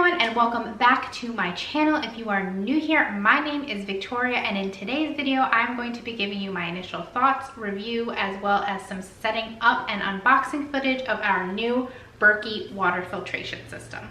everyone, and welcome back to my channel. If you are new here, my name is Victoria, and in today's video I'm going to be giving you my initial thoughts, review, as well as some setting up and unboxing footage of our new Berkey water filtration system.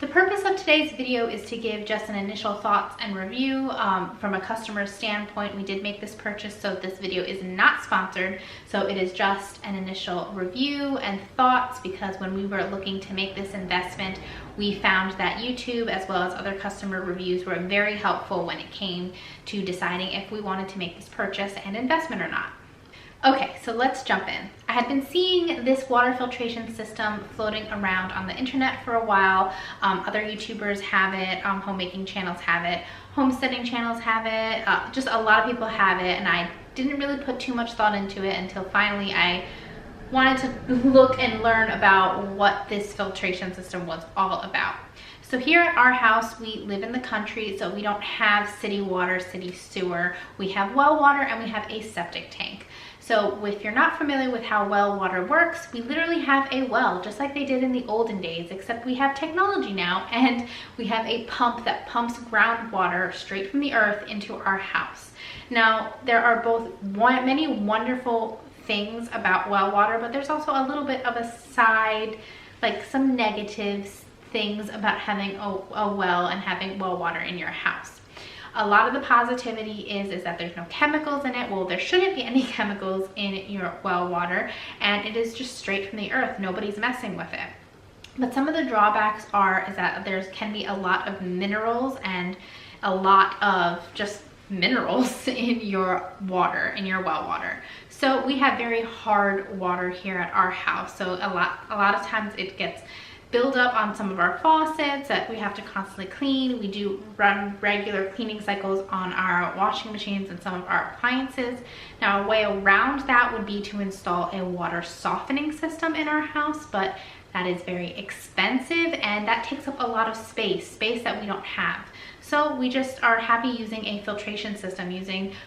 The purpose of today's video is to give just an initial thoughts and review from a customer's standpoint. We did make this purchase, so this video is not sponsored. So it is just an initial review and thoughts, because when we were looking to make this investment, we found that YouTube as well as other customer reviews were very helpful when it came to deciding if we wanted to make this purchase and investment or not. Okay, so let's jump in. I had been seeing this water filtration system floating around on the internet for a while. Other YouTubers have it, homemaking channels have it, homesteading channels have it, just a lot of people have it, and I didn't really put too much thought into it until finally I wanted to look and learn about what this filtration system was all about. So here at our house, we live in the country, so we don't have city water, city sewer. We have well water and we have a septic tank. So if you're not familiar with how well water works, we literally have a well, just like they did in the olden days, except we have technology now, and we have a pump that pumps groundwater straight from the earth into our house. Now, there are both many wonderful things about well water, but there's also a little bit of a side, like some negative things about having a well and having well water in your house. A lot of the positivity is that there's no chemicals in it. Well, there shouldn't be any chemicals in your well water, and it is just straight from the earth. Nobody's messing with it. But some of the drawbacks is that there can be a lot of minerals and a lot of just minerals in your water, in your well water. So we have very hard water here at our house. So a lot of times it gets build up on some of our faucets that we have to constantly clean. We do run regular cleaning cycles on our washing machines and some of our appliances. Now, a way around that would be to install a water softening system in our house, but that is very expensive and that takes up a lot of space that we don't have. So we just are happy using a filtration system.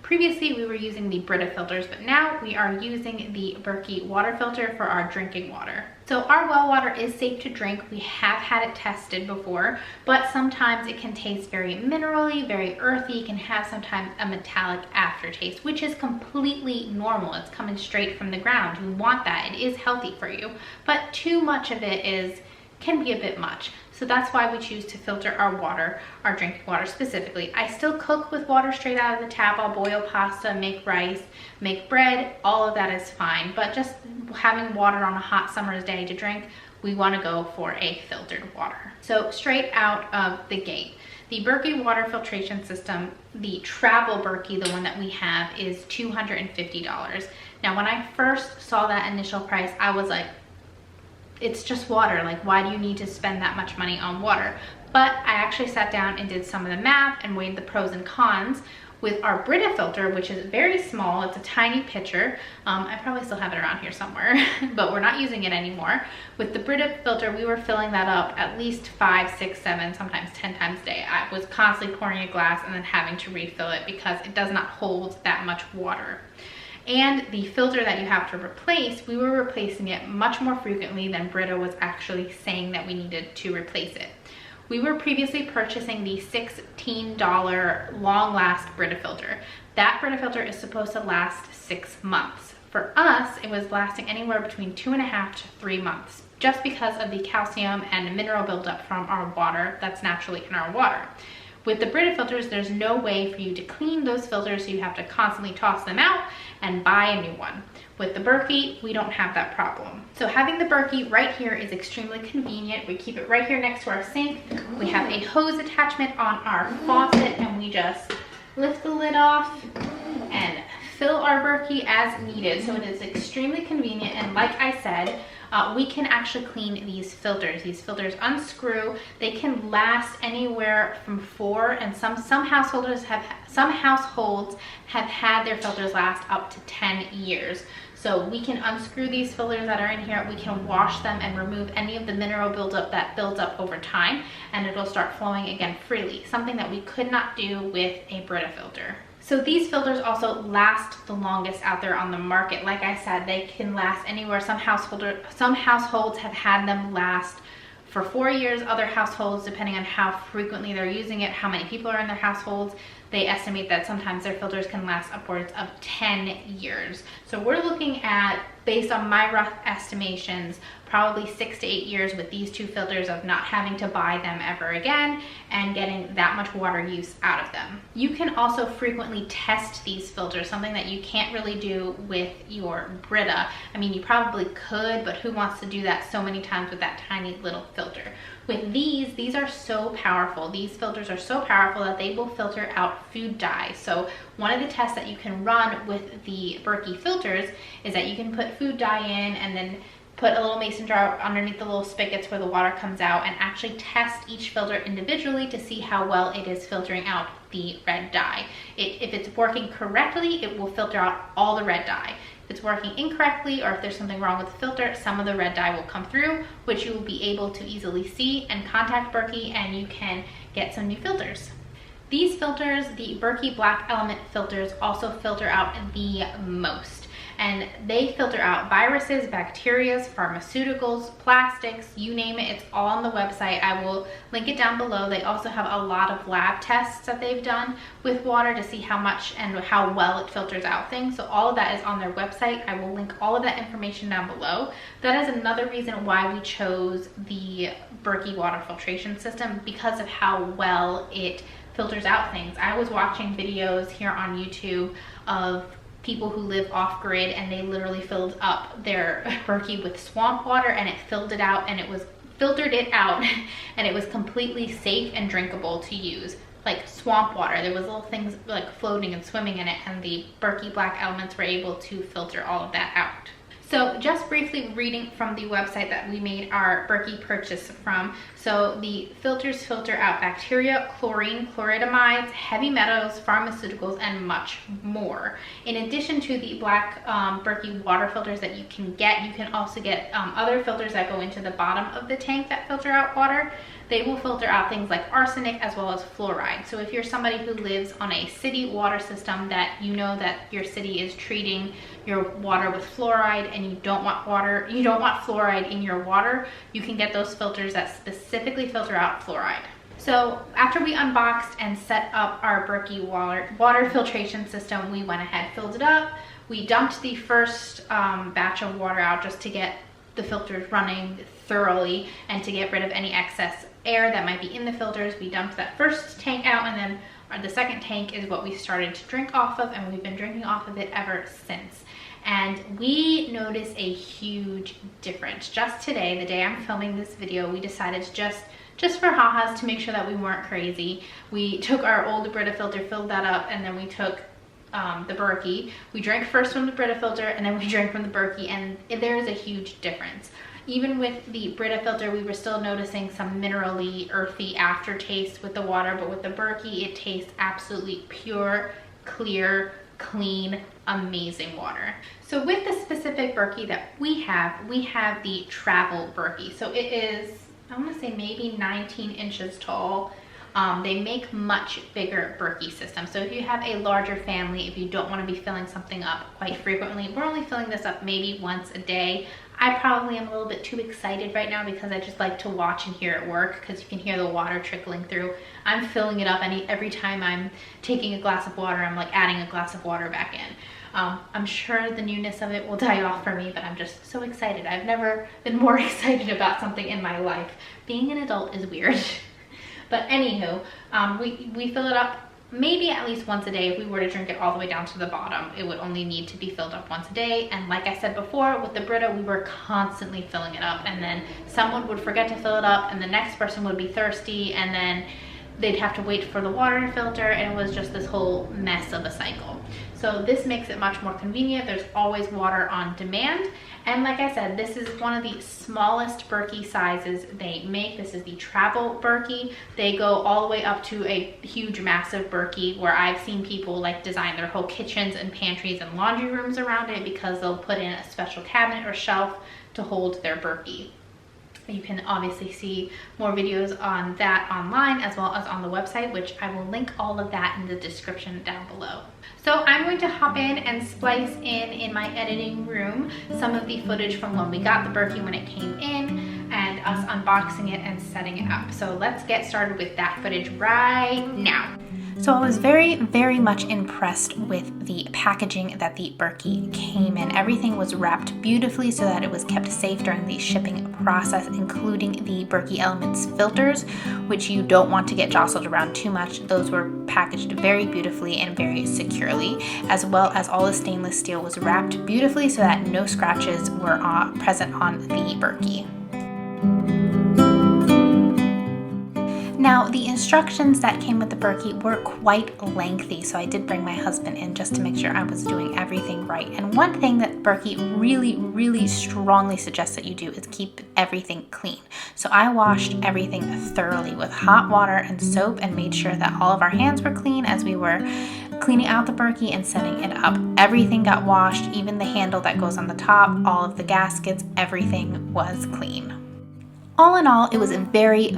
Previously we were using the Brita filters, but now we are using the Berkey water filter for our drinking water. So our well water is safe to drink. We have had it tested before, but sometimes it can taste very minerally, very earthy, can have sometimes a metallic aftertaste, which is completely normal. It's coming straight from the ground. You want that. It is healthy for you, but too much of it can be a bit much. So that's why we choose to filter our water, our drinking water specifically. I still cook with water straight out of the tap. I'll boil pasta, make rice, make bread, all of that is fine. But just having water on a hot summer's day to drink, we want to go for a filtered water. So straight out of the gate, the Berkey water filtration system, the travel Berkey, the one that we have, is $250. Now, when I first saw that initial price, I was like, it's just water. Like, why do you need to spend that much money on water? But I actually sat down and did some of the math and weighed the pros and cons with our Brita filter, which is very small. It's a tiny pitcher. I probably still have it around here somewhere, but we're not using it anymore. With the Brita filter, we were filling that up at least 5, 6, 7, sometimes 10 times a day. I was constantly pouring a glass and then having to refill it because it does not hold that much water. And the filter that you have to replace, we were replacing it much more frequently than Brita was actually saying that we needed to replace it. We were previously purchasing the $16 long last Brita filter. That Brita filter is supposed to last 6 months. For us, it was lasting anywhere between 2.5 to 3 months, just because of the calcium and mineral buildup from our water that's naturally in our water. With the Brita filters, there's no way for you to clean those filters, so you have to constantly toss them out and buy a new one. With the Berkey, we don't have that problem. So having the Berkey right here is extremely convenient. We keep it right here next to our sink. We have a hose attachment on our faucet, and we just lift the lid off and fill our Berkey as needed. So it is extremely convenient, and like I said, we can actually clean these filters. These filters unscrew. They can last anywhere from 4, and some households have had their filters last up to 10 years. So we can unscrew these filters that are in here. We can wash them and remove any of the mineral buildup that builds up over time, and it'll start flowing again freely, something that we could not do with a Brita filter. So these filters also last the longest out there on the market. Like I said, they can last anywhere. Some households have had them last for 4 years. Other households, depending on how frequently they're using it, how many people are in their households, they estimate that sometimes their filters can last upwards of 10 years. So we're looking at, based on my rough estimations, probably 6 to 8 years with these two filters of not having to buy them ever again and getting that much water use out of them. You can also frequently test these filters, something that you can't really do with your Brita. I mean, you probably could, but who wants to do that so many times with that tiny little filter? With these are so powerful. These filters are so powerful that they will filter out food dye. So one of the tests that you can run with the Berkey filters is that you can put food dye in and then put a little mason jar underneath the little spigots where the water comes out and actually test each filter individually to see how well it is filtering out the red dye. If it's working correctly, it will filter out all the red dye. If it's working incorrectly, or if there's something wrong with the filter, some of the red dye will come through, which you will be able to easily see and contact Berkey, and you can get some new filters. These filters, the Berkey Black Element filters, also filter out the most. And they filter out viruses, bacteria, pharmaceuticals, plastics, you name it, it's all on the website. I will link it down below. They also have a lot of lab tests that they've done with water to see how much and how well it filters out things. So all of that is on their website. I will link all of that information down below. That is another reason why we chose the Berkey water filtration system, because of how well it filters out things. I was watching videos here on YouTube of people who live off-grid, and they literally filled up their Berkey with swamp water, and it filtered it out and it was completely safe and drinkable to use. Like swamp water, there was little things like floating and swimming in it, and the Berkey Black Elements were able to filter all of that out. So just briefly reading from the website that we made our Berkey purchase from. So the filters filter out bacteria, chlorine, chloridamides, heavy metals, pharmaceuticals, and much more. In addition to the black Berkey water filters that you can also get other filters that go into the bottom of the tank that filter out water. They will filter out things like arsenic as well as fluoride. So if you're somebody who lives on a city water system that you know that your city is treating your water with fluoride and you don't want fluoride in your water, you can get those filters that specifically filter out fluoride. So after we unboxed and set up our Berkey water filtration system, we went ahead, filled it up. We dumped the first batch of water out just to get the filters running thoroughly and to get rid of any excess air that might be in the filters. We dumped that first tank out, and then the second tank is what we started to drink off of, and we've been drinking off of it ever since. And we noticed a huge difference. Just today, the day I'm filming this video, we decided to just for ha-has, to make sure that we weren't crazy, we took our old Brita filter, filled that up, and then we took the Berkey. We drank first from the Brita filter, and then we drank from the Berkey, and there is a huge difference. Even with the Brita filter, we were still noticing some minerally, earthy aftertaste with the water, but with the Berkey, it tastes absolutely pure, clear, clean, amazing water. So with the specific Berkey that we have the travel Berkey. So it is, I want to say maybe 19 inches tall. They make much bigger Berkey systems. So if you have a larger family, if you don't want to be filling something up quite frequently, we're only filling this up maybe once a day. I probably am a little bit too excited right now because I just like to watch and hear it work, because you can hear the water trickling through. I'm filling it up every time I'm taking a glass of water, I'm like adding a glass of water back in. I'm sure the newness of it will die off for me, but I'm just so excited. I've never been more excited about something in my life. Being an adult is weird. But anywho, we fill it up maybe at least once a day. If we were to drink it all the way down to the bottom, it would only need to be filled up once a day. And like I said before, with the Brita, we were constantly filling it up, and then someone would forget to fill it up, and the next person would be thirsty, and then they'd have to wait for the water to filter, and it was just this whole mess of a cycle. So this makes it much more convenient. There's always water on demand. And like I said, this is one of the smallest Berkey sizes they make. This is the travel Berkey. They go all the way up to a huge, massive Berkey, where I've seen people like design their whole kitchens and pantries and laundry rooms around it, because they'll put in a special cabinet or shelf to hold their Berkey. You can obviously see more videos on that online as well as on the website, which I will link all of that in the description down below. So I'm going to hop in and splice in my editing room some of the footage from when we got the Berkey when it came in and us unboxing it and setting it up. So let's get started with that footage right now. So I was very much impressed with the packaging that the Berkey came in. Everything was wrapped beautifully so that it was kept safe during the shipping process, including the Berkey Elements filters, which you don't want to get jostled around too much. Those were packaged very beautifully and very securely, as well as all the stainless steel was wrapped beautifully so that no scratches were present on the Berkey. Now, the instructions that came with the Berkey were quite lengthy, so I did bring my husband in just to make sure I was doing everything right. And one thing that Berkey really strongly suggests that you do is keep everything clean. So I washed everything thoroughly with hot water and soap and made sure that all of our hands were clean as we were cleaning out the Berkey and setting it up. Everything got washed, even the handle that goes on the top, all of the gaskets, everything was clean. All in all, it was very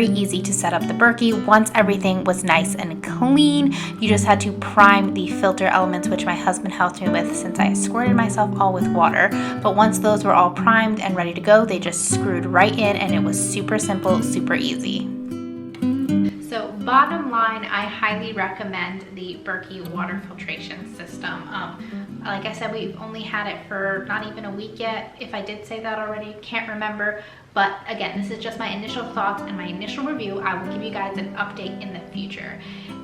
easy to set up the Berkey. Once everything was nice and clean, you just had to prime the filter elements, which my husband helped me with since I squirted myself all with water. But once those were all primed and ready to go, they just screwed right in and it was super simple, super easy. So bottom line, I highly recommend the Berkey water filtration system. Like I said, we've only had it for not even a week yet. If I did say that already, can't remember. But again, this is just my initial thoughts and my initial review. I will give you guys an update in the future.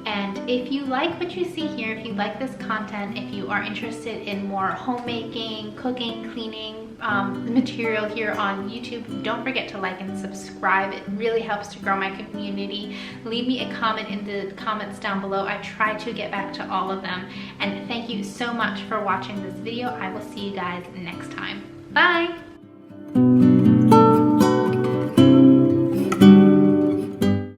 And if you like what you see here, if you like this content, if you are interested in more homemaking, cooking, cleaning material here on YouTube, don't forget to like and subscribe. It really helps to grow my community. Leave me a comment in the comments down below. I try to get back to all of them. And thank you so much for watching this video. I will see you guys next time. Bye!